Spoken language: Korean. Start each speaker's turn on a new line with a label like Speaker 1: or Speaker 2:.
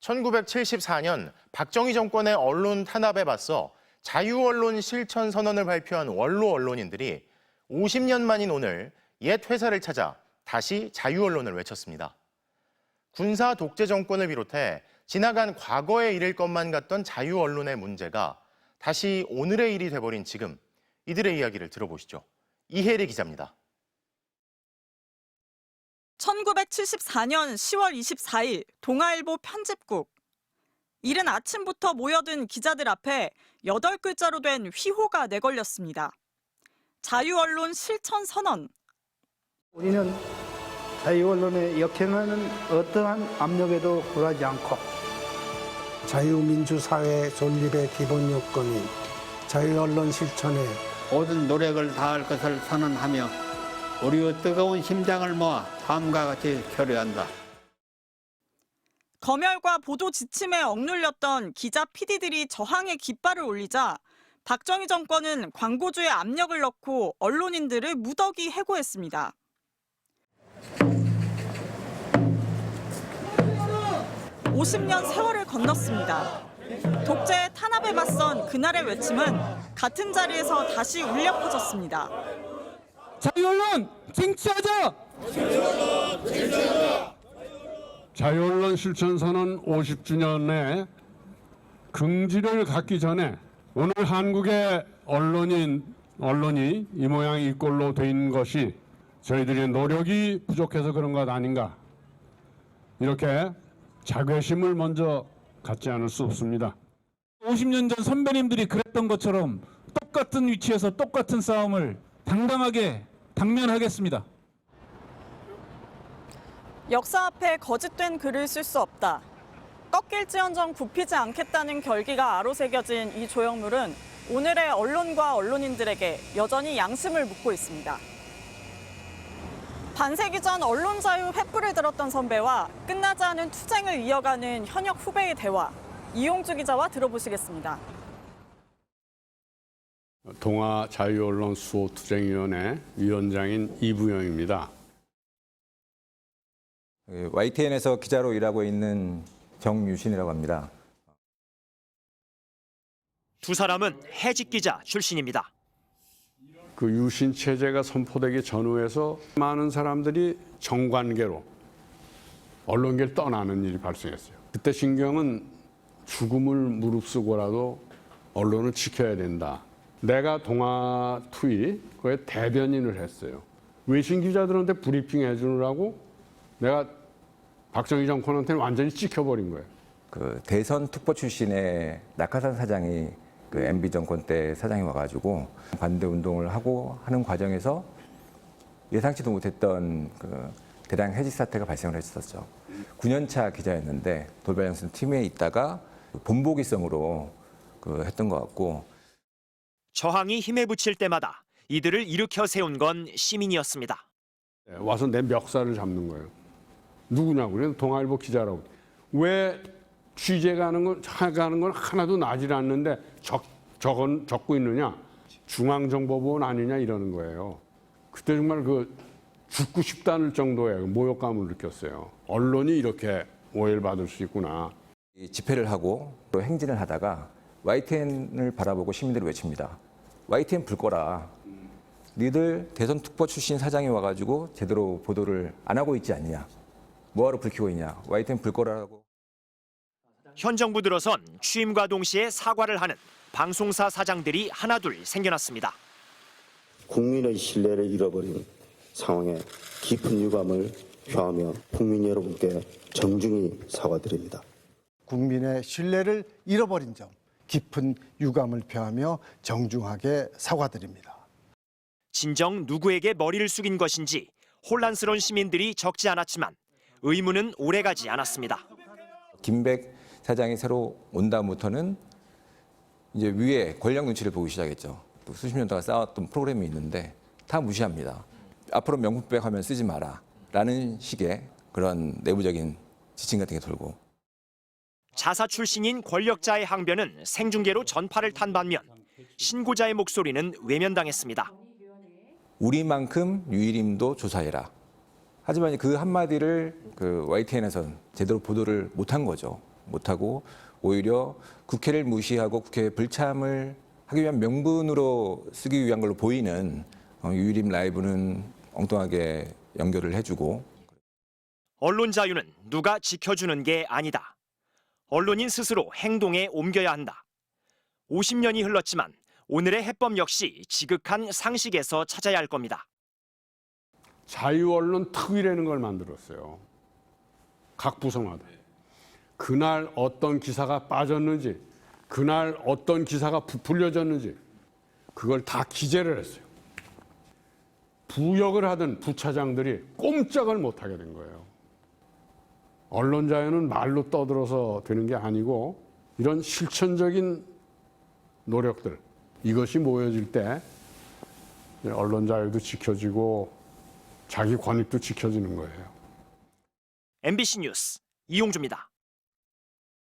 Speaker 1: 1974년 박정희 정권의 언론 탄압에 맞서 자유언론 실천 선언을 발표한 원로 언론인들이 50년 만인 오늘 옛 회사를 찾아 다시 자유언론을 외쳤습니다. 군사 독재 정권을 비롯해 지나간 과거의 일일 것만 같던 자유언론의 문제가 다시 오늘의 일이 돼버린 지금, 이들의 이야기를 들어보시죠. 이혜리 기자입니다.
Speaker 2: 1974년 10월 24일 동아일보 편집국. 이른 아침부터 모여든 기자들 앞에 8글자로 된 휘호가 내걸렸습니다. 자유언론 실천 선언.
Speaker 3: 우리는 자유언론에 역행하는 어떠한 압력에도 굴하지 않고
Speaker 4: 자유민주사회 존립의 기본 요건인 자유언론 실천에
Speaker 5: 모든 노력을 다할 것을 선언하며 우리의 뜨거운 심장을 모아 다음과 같이 결의한다.
Speaker 2: 검열과 보도 지침에 억눌렸던 기자 PD들이 저항의 깃발을 올리자 박정희 정권은 광고주의 압력을 넣고 언론인들을 무더기 해고했습니다. 50년 세월을 건넜습니다. 독재의 탄압에 맞선 그날의 외침은 같은 자리에서 다시 울려 퍼졌습니다.
Speaker 6: 자유언론 쟁취하자! 자유언론 실천선언 50주년에 긍지를 갖기 전에 오늘 한국의 언론이 이 모양 이 꼴로 된 것이 저희들의 노력이 부족해서 그런 것 아닌가, 이렇게 자괴심을 먼저 갖지 않을 수 없습니다.
Speaker 7: 50년 전 선배님들이 그랬던 것처럼 똑같은 위치에서 똑같은 싸움을 당당하게 당면하겠습니다.
Speaker 2: 역사 앞에 거짓된 글을 쓸 수 없다. 꺾일지언정 굽히지 않겠다는 결기가 아로새겨진 이 조형물은 오늘의 언론과 언론인들에게 여전히 양심을 묻고 있습니다. 반세기 전 언론 자유 횃불을 들었던 선배와 끝나지 않은 투쟁을 이어가는 현역 후배의 대화, 이용주 기자와 들어보시겠습니다.
Speaker 6: 동아자유언론수호투쟁위원회 위원장인 이부영입니다.
Speaker 8: YTN에서 기자로 일하고 있는 정유신이라고 합니다.
Speaker 9: 두 사람은 해직 기자 출신입니다.
Speaker 6: 그 유신 체제가 선포되기 전후에서 많은 사람들이 정관계로 언론계를 떠나는 일이 발생했어요. 그때 신경은 죽음을 무릅쓰고라도 언론을 지켜야 된다. 내가 동아투위 그의 대변인을 했어요. 외신 기자들한테 브리핑 해주느라고 내가 박정희 정권한테는 완전히 찍혀버린 거예요.
Speaker 8: 그 대선 특보 출신의 낙하산 사장이 그 MB 정권 때 사장이 와가지고 반대 운동을 하고 하는 과정에서 예상치도 못했던 그 대량 해직 사태가 발생을 했었죠. 9년차 기자였는데 돌발영신 팀에 있다가 본보기성으로 그 했던 것 같고.
Speaker 9: 저항이 힘에 부칠 때마다 이들을 일으켜 세운 건 시민이었습니다.
Speaker 6: 와서 내 멱살을 잡는 거예요. 누구냐고. 그래서 동아일보 기자라고. 왜 취재가는 건 하나도 나질 않는데 적고 있느냐? 중앙정보본 아니냐 이러는 거예요. 그때 정말 그 죽고 싶다는 정도의 모욕감을 느꼈어요. 언론이 이렇게 오해를 받을 수 있구나.
Speaker 8: 집회를 하고 또 행진을 하다가 YTN을 바라보고 시민들이 외칩니다. YTN 불 꺼라. 니들 대선 특보 출신 사장이 와가지고 제대로 보도를 안 하고 있지 않냐. 뭐하러 불 켜고 있냐. YTN 불 꺼라라고.
Speaker 9: 현 정부 들어선 취임과 동시에 사과를 하는 방송사 사장들이 하나둘 생겨났습니다.
Speaker 10: 국민의 신뢰를 잃어버린 상황에 깊은 유감을 표하며 국민 여러분께 정중히 사과드립니다.
Speaker 4: 국민의 신뢰를 잃어버린 점 깊은 유감을 표하며 정중하게 사과드립니다.
Speaker 9: 진정 누구에게 머리를 숙인 것인지 혼란스러운 시민들이 적지 않았지만 의문은 오래가지 않았습니다.
Speaker 8: 김백 사장이 새로 온 다음부터는 이제 위에 권력 눈치를 보기 시작했죠. 또 수십 년 동안 쌓았던 프로그램이 있는데 다 무시합니다. 앞으로 명품백 하면 쓰지 마라 라는 식의 그런 내부적인 지침 같은 게 돌고.
Speaker 9: 자사 출신인 권력자의 항변은 생중계로 전파를 탄 반면 신고자의 목소리는 외면당했습니다.
Speaker 8: 우리만큼 유일임도 조사해라. 하지만 그 한마디를 그 YTN에서는 제대로 보도를 못한 거죠. 못하고 오히려 국회를 무시하고 국회 불참을 하기 위한 명분으로 쓰기 위한 걸로 보이는 유일임 라이브는 엉뚱하게 연결을 해주고
Speaker 9: 언론 자유는 누가 지켜주는 게 아니다. 언론인 스스로 행동에 옮겨야 한다. 50년이 흘렀지만 오늘의 해법 역시 지극한 상식에서 찾아야 할 겁니다.
Speaker 6: 자유언론 특위라는 걸 만들었어요. 각 부서마다. 그날 어떤 기사가 빠졌는지, 그날 어떤 기사가 부풀려졌는지 그걸 다 기재를 했어요. 부역을 하던 부차장들이 꼼짝을 못하게 된 거예요. 언론 자유는 말로 떠들어서 되는 게 아니고 이런 실천적인 노력들, 이것이 모여질 때 언론 자유도 지켜지고 자기 권익도 지켜지는 거예요.
Speaker 9: MBC 뉴스 이용주입니다.